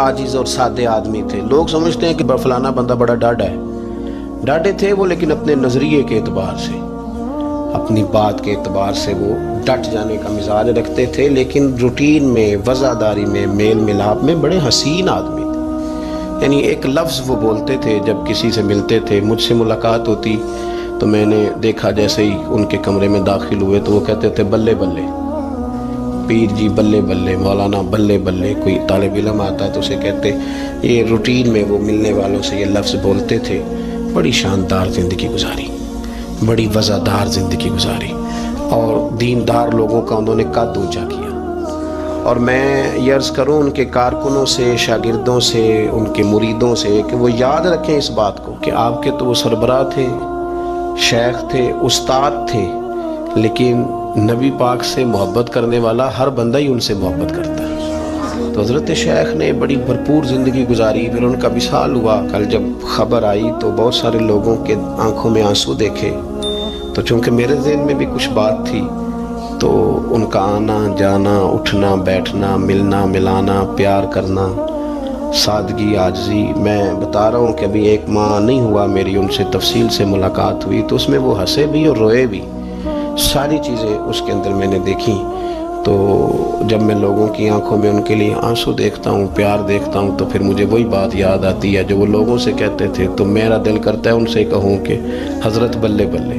आजिज़ और सादे आदमी थे। लोग समझते हैं कि फलाना बंदा बड़ा डाढ़ा है। डाढ़े थे वो, लेकिन अपने नज़रिए के एतबार से, अपनी बात के एतबार से वो डट जाने का मिजाज रखते थे, लेकिन रूटीन में, वज़ादारी में, मेल मिलाप में बड़े हसीन आदमी थे। यानी एक लफ्ज़ वो बोलते थे जब किसी से मिलते थे। मुझसे मुलाकात होती तो मैंने देखा, जैसे ही उनके कमरे में दाखिल हुए तो वो कहते थे बल्ले बल्ले, पीर जी बल्ले बल्ले, मौलाना बल्ले बल्ले। कोई तालिब इल्म आता तो उसे कहते, ये रूटीन में वो मिलने वालों से ये लफ्ज़ बोलते थे। बड़ी शानदार ज़िंदगी गुजारी, बड़ी वज़ादार ज़िंदगी गुजारी, और दीनदार लोगों का उन्होंने कद ऊँचा किया। और मैं ये अर्ज़ करूँ उनके कारकुनों से, शागिर्दों से, उनके मुरीदों से कि वो याद रखें इस बात को कि आपके तो वो सरबराह थे, शेख थे, उस्ताद थे, लेकिन नबी पाक से मोहब्बत करने वाला हर बंदा ही उनसे मोहब्बत करता है। तो हज़रत शेख ने बड़ी भरपूर ज़िंदगी गुजारी। फिर उनका विसाल हुआ। कल जब ख़बर आई तो बहुत सारे लोगों के आंखों में आंसू देखे। तो चूँकि मेरे ज़हन में भी कुछ बात थी, तो उनका आना जाना, उठना बैठना, मिलना मिलाना, प्यार करना, सादगी, आजिज़ी, मैं बता रहा हूँ कि अभी 1 माह नहीं हुआ मेरी उनसे तफसील से मुलाकात हुई, तो उसमें वो हंसे भी और रोए भी। सारी चीज़ें उसके अंदर मैंने देखी। तो जब मैं लोगों की आंखों में उनके लिए आंसू देखता हूँ, प्यार देखता हूँ, तो फिर मुझे वही बात याद आती है जो वो लोगों से कहते थे। तो मेरा दिल करता है उनसे कहूँ कि हज़रत बल्ले बल्ले,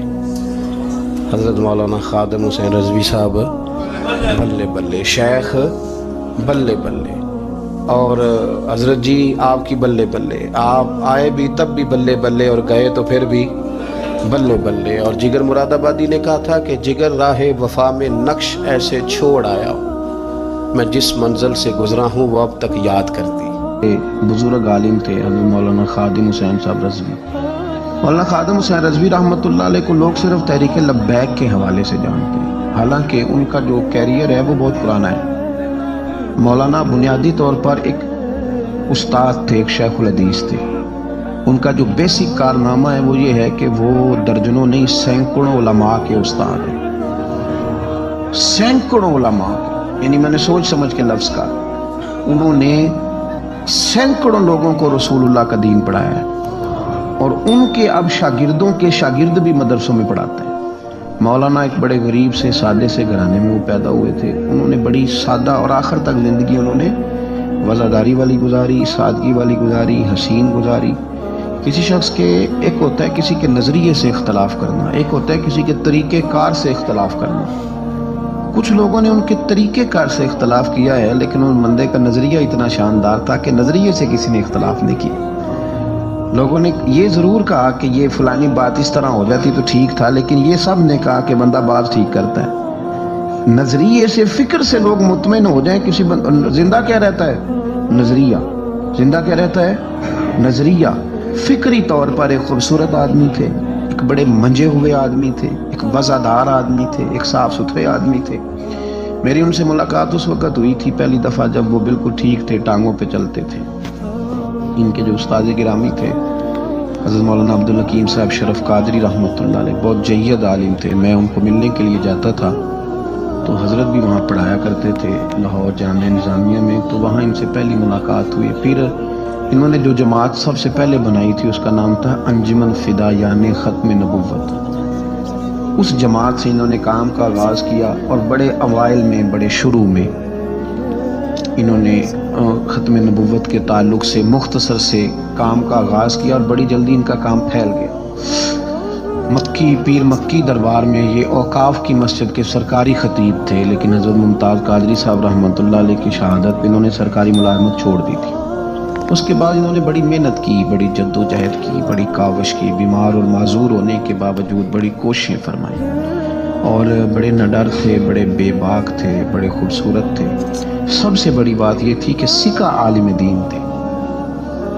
हज़रत मौलाना ख़ादिम हुसैन रज़वी साहब बल्ले बल्ले, शेख बल्ले बल्ले, और हज़रत जी आपकी बल्ले बल्ले। आप आए भी तब भी बल्ले बल्ले, और गए तो फिर भी बल्ले बल्ले। और जिगर मुरादाबादी ने कहा था कि जिगर राहे वफा में नक्श ऐसे छोड़ आया, मैं जिस मंजिल से गुजरा हूँ वो अब तक याद करती। बुजुर्ग आलिम थे हज़रत मौलाना ख़ादिम हुसैन साहब रज़वी। मौलाना ख़ादिम हुसैन रज़वी रहमतुल्लाह अलैह को लोग सिर्फ तहरीक लब्बैक के हवाले से जानते हैं, हालांकि उनका जो कैरियर है वो बहुत पुराना है। मौलाना बुनियादी तौर पर एक उस्ताद थे, एक शेखुल हदीस थे। उनका जो बेसिक कारनामा है वो ये है कि वो दर्जनों नहीं सैकड़ों उलमा के उस्ताद हैं। सैकड़ों उलमा, यानी मैंने सोच समझ के लफ्ज़ का, उन्होंने सैकड़ों लोगों को रसूलुल्लाह का दीन पढ़ाया है, और उनके अब शागिर्दों के शागिर्द भी मदरसों में पढ़ाते हैं। मौलाना एक बड़े गरीब से, सादे से घराने में वो पैदा हुए थे। उन्होंने बड़ी सादा और आखिर तक ज़िंदगी उन्होंने वज़ादारी वाली गुजारी, सादगी वाली गुजारी, हसीन गुजारी। किसी शख्स के, एक होता है किसी के नज़रिए से इख्तलाफ करना, एक होता है किसी के तरीक़े कार से इख्तलाफ करना। कुछ लोगों ने उनके तरीक़े कार से इख्तलाफ किया है, लेकिन उन बंदे का नज़रिया इतना शानदार था कि नज़रिए से किसी ने इख्तलाफ नहीं किया। लोगों ने ये ज़रूर कहा कि ये फ़लानी बात इस तरह हो जाती तो ठीक था, लेकिन ये सब ने कहा कि बंदा बात ठीक करता है। नज़रिए से, फ़िक्र से लोग मुतमईन हो जाएं। किसी जिंदा क्या रहता है? नज़रिया। जिंदा क्या रहता है? नज़रिया। फ़िक्री तौर पर एक खूबसूरत आदमी थे, एक बड़े मंजे हुए आदमी थे, एक वज़ादार आदमी थे, एक साफ़ सुथरे आदमी थे। मेरी उनसे मुलाकात उस वक़्त हुई थी पहली दफ़ा जब वो बिल्कुल ठीक थे, टांगों पे चलते थे। इनके जो उस्ताद गिरामी थे हज़रत मौलाना अब्दुल हकीम साहब शरफ कादरी रहमतुल्लाह अलैह, बहुत जय्यद आलिम थे। मैं उनको मिलने के लिए जाता था तो हज़रत भी वहाँ पढ़ाया करते थे लाहौर जामिया निज़ामिया में। तो वहाँ इनसे पहली मुलाकात हुई। फिर इन्होंने जो जमात सबसे पहले बनाई थी उसका नाम था अंजुमन फ़िदा यानी ख़त्म नबुव्वत। उस जमात से इन्होंने काम का आगाज़ किया, और बड़े अवाइल में, बड़े शुरू में इन्होंने ख़त्म नबुव्वत के ताल्लुक़ से मुख्तसर से काम का आगाज़ किया, और बड़ी जल्दी इनका काम फैल गया। मक्की पीर मक्की दरबार में ये औकाफ की मस्जिद के सरकारी ख़तीब थे, लेकिन हज़रत मुमताज़ कादरी साहब रहमतुल्लाह अलैह की शहादत इन्होंने सरकारी मुलाज़मत छोड़ दी थी। उसके बाद इन्होंने बड़ी मेहनत की, बड़ी जद्दोजहद की, बड़ी काविश की, बीमार और माजूर होने के बावजूद बड़ी कोशिशें फरमाई, और बड़े नडर थे, बड़े बेबाक थे, बड़े खूबसूरत थे। सबसे बड़ी बात ये थी कि सिका आलिम दीन थे।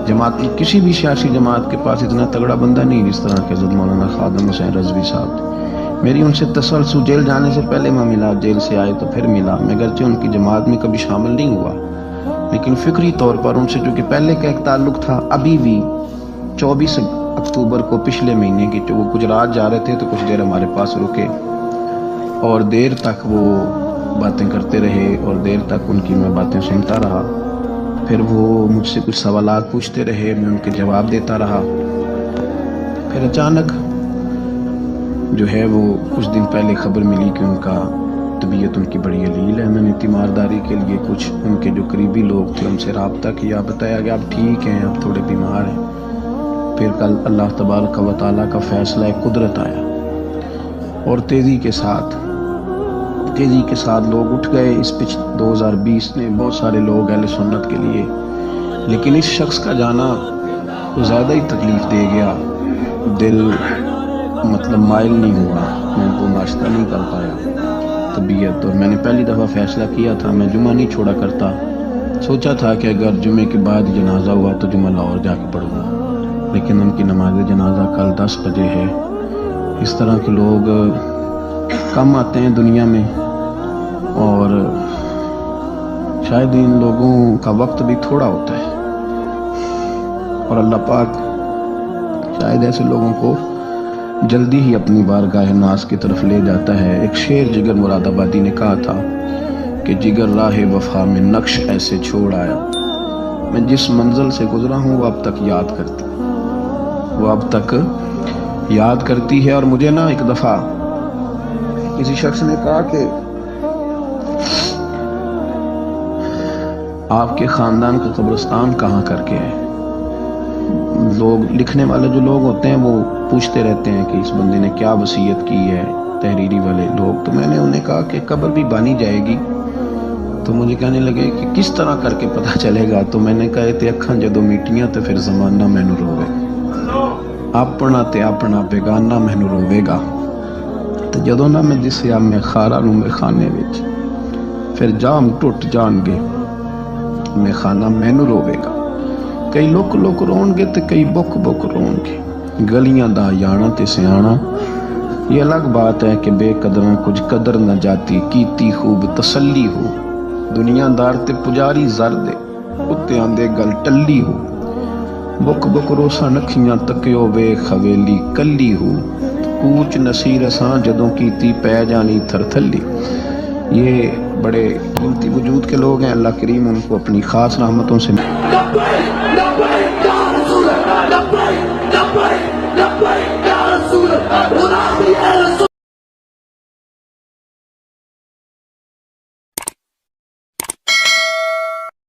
जमात में किसी भी सियासी जमात के पास इतना तगड़ा बंदा नहीं जिस तरह के हज़रत मौलाना ख़ादिम हुसैन रज़वी साहब थे। मेरी उनसे तसलसल, जेल जाने से पहले मैं मिला, जेल से आए तो फिर मिला। मैं गरचे उनकी जमात में कभी शामिल नहीं हुआ, लेकिन फ़िक्री तौर पर उनसे चूँकि पहले का एक ताल्लुक़ था। अभी भी 24 अक्टूबर को पिछले महीने की जो वो गुजरात जा रहे थे तो कुछ देर हमारे पास रुके, और देर तक वो बातें करते रहे, और देर तक उनकी मैं बातें सुनता रहा। پھر وہ مجھ سے کچھ سوالات پوچھتے رہے، میں ان کے جواب دیتا رہا۔ پھر اچانک جو ہے وہ کچھ دن پہلے خبر ملی کہ ان کا طبیعت ان کی بڑی علیل ہے۔ میں نے تیمارداری کے لیے کچھ ان کے جو قریبی لوگ تھے ان سے رابطہ کیا، بتایا کہ آپ ٹھیک ہیں، آپ تھوڑے بیمار ہیں۔ پھر کل اللہ تبارک و تعالیٰ کا فیصلہ قدرت آیا اور تیزی کے ساتھ لوگ اٹھ گئے۔ اس 2020 نے بہت سارے لوگ اہل سنت کے لیے، لیکن اس شخص کا جانا تو زیادہ ہی تکلیف دے گیا۔ دل مائل نہیں ہوا، میں کو ناشتہ نہیں کر پایا طبیعت، اور میں نے پہلی دفعہ فیصلہ کیا تھا میں جمعہ نہیں چھوڑا کرتا۔ سوچا تھا کہ اگر جمعے کے بعد جنازہ ہوا تو جمعہ لاہور جا کے پڑھوں گا، لیکن ان کی نماز جنازہ کل 10 بجے ہے۔ اس طرح کے لوگ کم آتے ہیں دنیا میں، اور شاید ان لوگوں کا وقت بھی تھوڑا ہوتا ہے، اور اللہ پاک شاید ایسے لوگوں کو جلدی ہی اپنی بارگاہ ناز کی طرف لے جاتا ہے۔ ایک شعر جگر مراد آبادی نے کہا تھا کہ جگر راہ وفا میں نقش ایسے چھوڑ آیا، میں جس منزل سے گزرا ہوں وہ اب تک یاد کرتی ہے۔ اور مجھے نا ایک دفعہ کسی شخص نے کہا کہ آپ کے خاندان کا قبرستان کہاں کر کے ہے؟ لوگ لکھنے والے جو لوگ ہوتے ہیں وہ پوچھتے رہتے ہیں کہ اس بندے نے کیا وصیت کی ہے، تحریری والے لوگ۔ تو میں نے انہیں کہا کہ قبر بھی بانی جائے گی۔ تو مجھے کہنے لگے کہ کس طرح کر کے پتہ چلے گا؟ تو میں نے کہا تے اکھاں جدو میٹیاں تو پھر زمانہ مینوں روے، اپنا تے اپنا بیگانہ مینوں روے گا۔ تو جدو نہ میں دسیا میں خارا نوں میں خانے وچ، پھر جام ٹوٹ جان گے میں خانہ مینوں روے گا۔ کئی لک لک رون گے تے کئی بک بک رون گے، گلیاں دا یانا تے سیانا۔ یہ الگ بات ہے کہ بے قدراں کچھ قدر نہ جاتی، کیتی خوب تسلی ہو، دنیا دار تے پجاری زر دے، کتیاں دے گل ٹلی ہو، بک بک روسا نکھیاں تکیو وے خویلی کلی ہو، کوچ نصیر اساں جدوں کیتی پے جانی تھر تھلی۔ یہ بڑے قیمتی وجود کے لوگ ہیں، اللہ کریم ان کو اپنی خاص رحمتوں سے لبیک لبیک یا رسول اللہ، لبیک لبیک لبیک